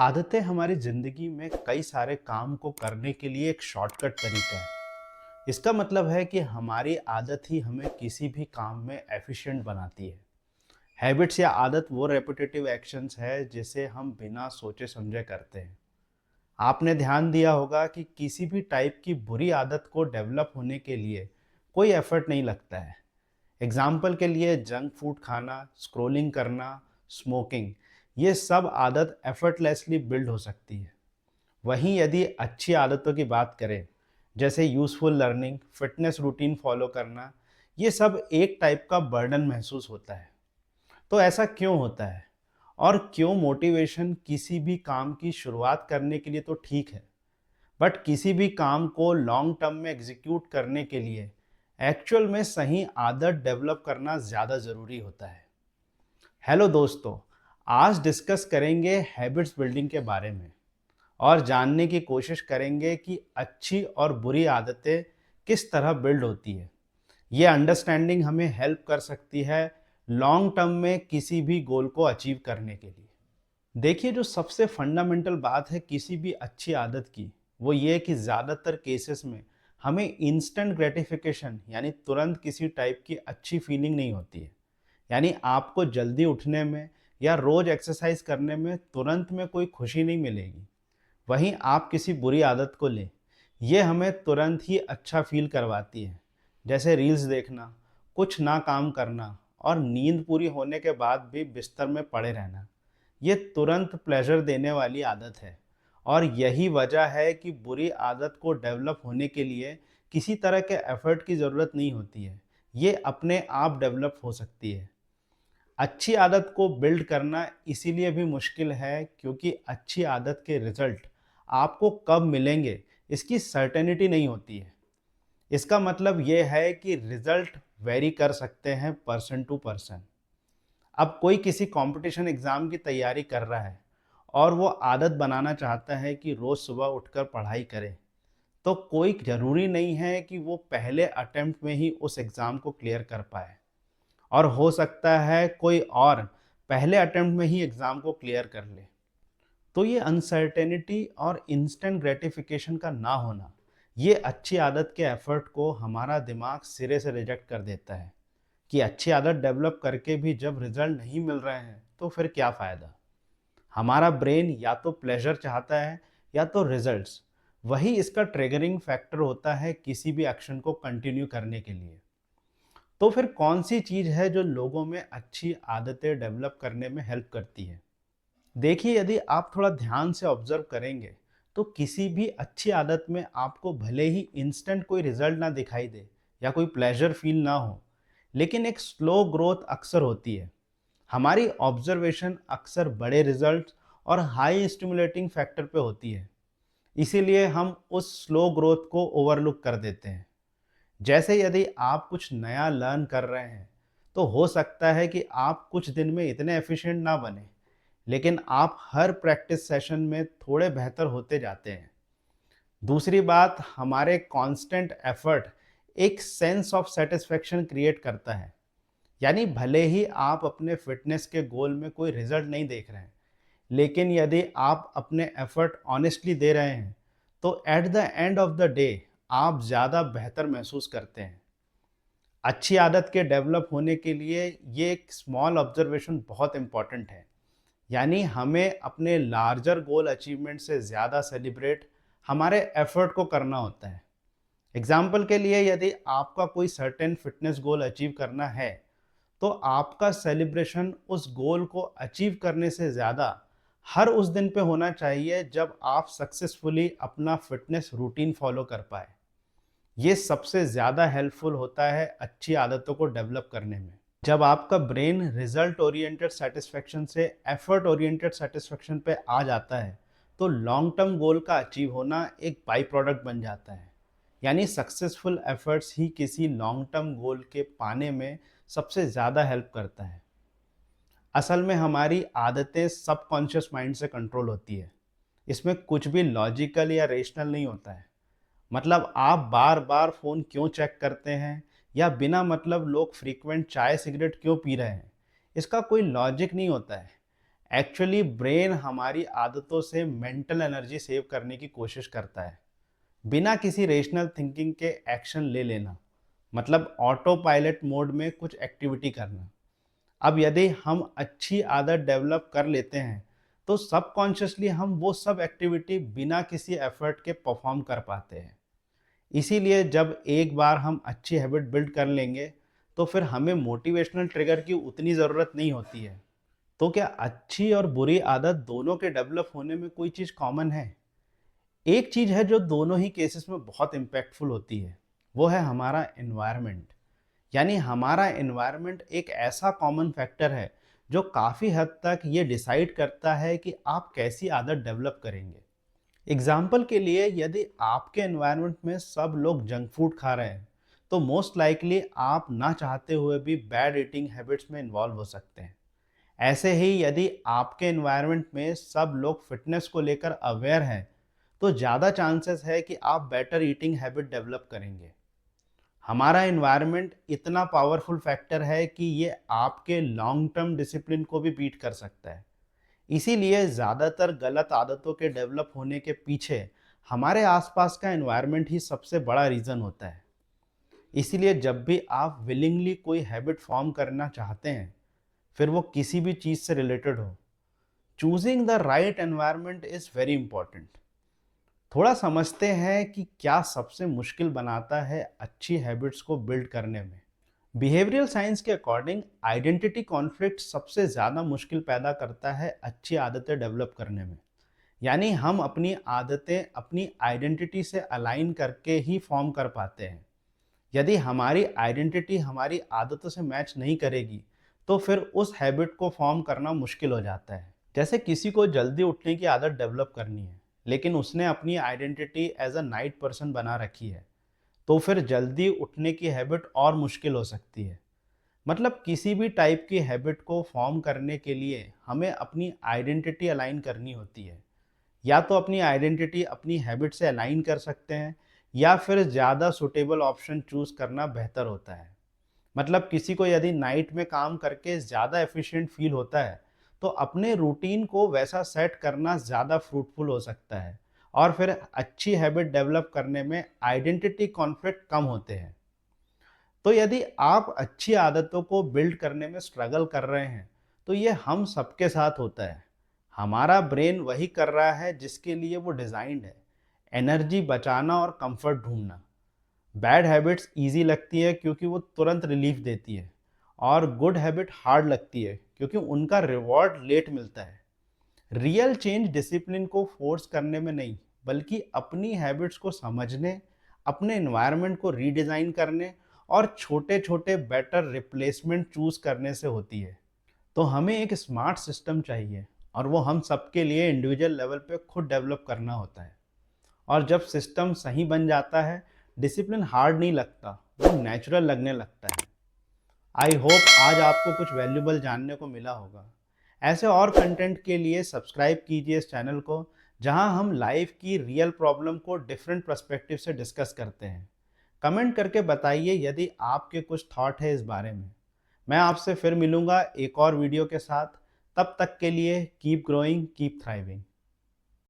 आदतें हमारी ज़िंदगी में कई सारे काम को करने के लिए एक शॉर्टकट तरीका है। इसका मतलब है कि हमारी आदत ही हमें किसी भी काम में एफिशिएंट बनाती है। हैबिट्स या आदत वो रेपिटेटिव एक्शंस है जिसे हम बिना सोचे समझे करते हैं। आपने ध्यान दिया होगा कि किसी भी टाइप की बुरी आदत को डेवलप होने के लिए कोई एफर्ट नहीं लगता है। एग्जाम्पल के लिए जंक फूड खाना, स्क्रॉलिंग करना, स्मोकिंग, ये सब आदत एफर्टलेसली बिल्ड हो सकती है। वहीं यदि अच्छी आदतों की बात करें, जैसे useful learning, fitness routine follow करना, ये सब एक टाइप का बर्डन महसूस होता है। तो ऐसा क्यों होता है? और क्यों मोटिवेशन किसी भी काम की शुरुआत करने के लिए तो ठीक है, बट किसी भी काम को लॉन्ग टर्म में एग्जीक्यूट करने के लिए एक्चुअल में सही आदत डेवलप करना ज़्यादा ज़रूरी होता है। हेलो दोस्तों, आज डिस्कस करेंगे हैबिट्स बिल्डिंग के बारे में और जानने की कोशिश करेंगे कि अच्छी और बुरी आदतें किस तरह बिल्ड होती है। ये अंडरस्टैंडिंग हमें हेल्प कर सकती है लॉन्ग टर्म में किसी भी गोल को अचीव करने के लिए। देखिए, जो सबसे फंडामेंटल बात है किसी भी अच्छी आदत की, वो ये है कि ज़्यादातर केसेस में हमें इंस्टेंट ग्रेटिफिकेशन यानी तुरंत किसी टाइप की अच्छी फीलिंग नहीं होती है। यानी आपको जल्दी उठने में या रोज़ एक्सरसाइज करने में तुरंत में कोई खुशी नहीं मिलेगी। वहीं आप किसी बुरी आदत को लें, ये हमें तुरंत ही अच्छा फील करवाती है। जैसे रील्स देखना, कुछ ना काम करना और नींद पूरी होने के बाद भी बिस्तर में पड़े रहना। ये तुरंत प्लेजर देने वाली आदत है और यही वजह है कि बुरी आदत को डेवलप होने के लिए किसी तरह के एफर्ट की ज़रूरत नहीं होती है। ये अपने आप डेवलप हो सकती है। अच्छी आदत को बिल्ड करना इसीलिए भी मुश्किल है क्योंकि अच्छी आदत के रिजल्ट आपको कब मिलेंगे इसकी सर्टेनिटी नहीं होती है। इसका मतलब ये है कि रिजल्ट वेरी कर सकते हैं पर्सन टू पर्सन। अब कोई किसी कंपटीशन एग्ज़ाम की तैयारी कर रहा है और वो आदत बनाना चाहता है कि रोज़ सुबह उठकर पढ़ाई करे, तो कोई ज़रूरी नहीं है कि वो पहले अटेम्प्ट में ही उस एग्ज़ाम को क्लियर कर पाए, और हो सकता है कोई और पहले अटेम्प्ट में ही एग्ज़ाम को क्लियर कर ले। तो ये अनसर्टेनिटी और इंस्टेंट ग्रेटिफिकेशन का ना होना, ये अच्छी आदत के एफर्ट को हमारा दिमाग सिरे से रिजेक्ट कर देता है कि अच्छी आदत डेवलप करके भी जब रिजल्ट नहीं मिल रहे हैं तो फिर क्या फ़ायदा। हमारा ब्रेन या तो प्लेजर चाहता है या तो रिजल्ट्स। वही इसका ट्रिगरिंग फैक्टर होता है किसी भी एक्शन को कंटिन्यू करने के लिए। तो फिर कौन सी चीज़ है जो लोगों में अच्छी आदतें डेवलप करने में हेल्प करती है? देखिए, यदि आप थोड़ा ध्यान से ऑब्जर्व करेंगे तो किसी भी अच्छी आदत में आपको भले ही इंस्टेंट कोई रिजल्ट ना दिखाई दे या कोई प्लेजर फील ना हो, लेकिन एक स्लो ग्रोथ अक्सर होती है। हमारी ऑब्जर्वेशन अक्सर बड़े रिजल्ट और हाई स्टिमुलेटिंग फैक्टर पे होती है, इसीलिए हम उस स्लो ग्रोथ को ओवरलुक कर देते हैं। जैसे यदि आप कुछ नया लर्न कर रहे हैं, तो हो सकता है कि आप कुछ दिन में इतने एफिशिएंट ना बने, लेकिन आप हर प्रैक्टिस सेशन में थोड़े बेहतर होते जाते हैं। दूसरी बात, हमारे कांस्टेंट एफर्ट एक सेंस ऑफ सेटिस्फेक्शन क्रिएट करता है। यानी भले ही आप अपने फिटनेस के गोल में कोई रिजल्ट नहीं देख रहे हैं, लेकिन यदि आप अपने एफर्ट ऑनेस्टली दे रहे हैं, तो at the end of the day आप ज़्यादा बेहतर महसूस करते हैं। अच्छी आदत के डेवलप होने के लिए ये एक स्मॉल ऑब्जर्वेशन बहुत इंपॉर्टेंट है। यानी हमें अपने लार्जर गोल अचीवमेंट से ज़्यादा सेलिब्रेट हमारे एफर्ट को करना होता है। एग्जाम्पल के लिए, यदि आपका कोई सर्टेन फिटनेस गोल अचीव करना है, तो आपका सेलिब्रेशन उस गोल को अचीव करने से ज़्यादा हर उस दिन पे होना चाहिए जब आप सक्सेसफुली अपना फिटनेस रूटीन फॉलो कर पाए। ये सबसे ज़्यादा हेल्पफुल होता है अच्छी आदतों को डेवलप करने में। जब आपका ब्रेन रिजल्ट ओरिएंटेड सेटिस्फेक्शन से एफर्ट ओरिएंटेड सेटिस्फेक्शन पे आ जाता है, तो लॉन्ग टर्म गोल का अचीव होना एक बाई प्रोडक्ट बन जाता है। यानी सक्सेसफुल एफर्ट्स ही किसी लॉन्ग टर्म गोल के पाने में सबसे ज़्यादा हेल्प करता है। असल में हमारी आदतें सबकॉन्शियस माइंड से कंट्रोल होती है। इसमें कुछ भी लॉजिकल या रेशनल नहीं होता है। मतलब आप बार बार फ़ोन क्यों चेक करते हैं या बिना मतलब लोग फ्रीक्वेंट चाय सिगरेट क्यों पी रहे हैं, इसका कोई लॉजिक नहीं होता है। एक्चुअली ब्रेन हमारी आदतों से मेंटल एनर्जी सेव करने की कोशिश करता है, बिना किसी रेशनल थिंकिंग के एक्शन ले लेना, मतलब ऑटो पायलट मोड में कुछ एक्टिविटी करना। अब यदि हम अच्छी आदत डेवलप कर लेते हैं तो सबकॉन्शियसली हम वो सब एक्टिविटी बिना किसी एफर्ट के परफॉर्म कर पाते हैं। इसीलिए जब एक बार हम अच्छी हैबिट बिल्ड कर लेंगे तो फिर हमें मोटिवेशनल ट्रिगर की उतनी ज़रूरत नहीं होती है। तो क्या अच्छी और बुरी आदत दोनों के डेवलप होने में कोई चीज़ कॉमन है? एक चीज़ है जो दोनों ही केसेस में बहुत इम्पैक्टफुल होती है, वो है हमारा एनवायरनमेंट। यानी हमारा एनवायरनमेंट एक ऐसा कॉमन फैक्टर है जो काफ़ी हद तक ये डिसाइड करता है कि आप कैसी आदत डेवलप करेंगे। एग्जाम्पल के लिए, यदि आपके एनवायरनमेंट में सब लोग जंक फूड खा रहे हैं तो मोस्ट लाइकली आप ना चाहते हुए भी बैड ईटिंग हैबिट्स में इन्वॉल्व हो सकते हैं। ऐसे ही यदि आपके एनवायरनमेंट में सब लोग फिटनेस को लेकर अवेयर हैं तो ज़्यादा चांसेस है कि आप बेटर ईटिंग हैबिट डेवलप करेंगे। हमारा एनवायरनमेंट इतना पावरफुल फैक्टर है कि ये आपके लॉन्ग टर्म डिसिप्लिन को भी बीट कर सकता है। इसीलिए ज़्यादातर गलत आदतों के डेवलप होने के पीछे हमारे आसपास का एनवायरनमेंट ही सबसे बड़ा रीज़न होता है। इसीलिए जब भी आप विलिंगली कोई हैबिट फॉर्म करना चाहते हैं, फिर वो किसी भी चीज़ से रिलेटेड हो, choosing the right environment is very important. थोड़ा समझते हैं कि क्या सबसे मुश्किल बनाता है अच्छी हैबिट्स को बिल्ड करने में। बिहेवियरल साइंस के अकॉर्डिंग आइडेंटिटी कॉन्फ्लिक्ट सबसे ज़्यादा मुश्किल पैदा करता है अच्छी आदतें डेवलप करने में। यानी हम अपनी आदतें अपनी आइडेंटिटी से अलाइन करके ही फॉर्म कर पाते हैं। यदि हमारी आइडेंटिटी हमारी आदतों से मैच नहीं करेगी तो फिर उस हैबिट को फॉर्म करना मुश्किल हो जाता है। जैसे किसी को जल्दी उठने की आदत डेवलप करनी है, लेकिन उसने अपनी identity as a night person बना रखी है, तो फिर जल्दी उठने की हैबिट और मुश्किल हो सकती है। मतलब किसी भी टाइप की हैबिट को फॉर्म करने के लिए हमें अपनी आइडेंटिटी अलाइन करनी होती है। या तो अपनी आइडेंटिटी अपनी हैबिट से अलाइन कर सकते हैं या फिर ज़्यादा सुटेबल ऑप्शन चूज़ करना बेहतर होता है। मतलब किसी को यदि नाइट में काम करके ज़्यादा एफिशिएंट फील होता है तो अपने रूटीन को वैसा सेट करना ज़्यादा फ्रूटफुल हो सकता है और फिर अच्छी हैबिट डेवलप करने में आइडेंटिटी कॉन्फ्लिक्ट कम होते हैं। तो यदि आप अच्छी आदतों को बिल्ड करने में स्ट्रगल कर रहे हैं तो ये हम सबके साथ होता है। हमारा ब्रेन वही कर रहा है जिसके लिए वो डिज़ाइंड है, एनर्जी बचाना और कंफर्ट ढूंढना। बैड हैबिट्स इजी लगती है क्योंकि वो तुरंत रिलीफ देती है, और गुड हैबिट हार्ड लगती है क्योंकि उनका रिवॉर्ड लेट मिलता है। रियल चेंज डिसिप्लिन को फोर्स करने में नहीं, बल्कि अपनी हैबिट्स को समझने, अपने एनवायरनमेंट को रीडिज़ाइन करने और छोटे छोटे बेटर रिप्लेसमेंट चूज करने से होती है। तो हमें एक स्मार्ट सिस्टम चाहिए और वो हम सबके लिए इंडिविजुअल लेवल पे खुद डेवलप करना होता है। और जब सिस्टम सही बन जाता है, डिसिप्लिन हार्ड नहीं लगता, वो नेचुरल लगने लगता है। आई होप आज आपको कुछ वैल्यूबल जानने को मिला होगा। ऐसे और कंटेंट के लिए सब्सक्राइब कीजिए इस चैनल को, जहां हम लाइफ की रियल प्रॉब्लम को डिफरेंट पर्सपेक्टिव से डिस्कस करते हैं। कमेंट करके बताइए यदि आपके कुछ थॉट है इस बारे में। मैं आपसे फिर मिलूंगा एक और वीडियो के साथ। तब तक के लिए कीप ग्रोइंग, कीप थ्राइविंग।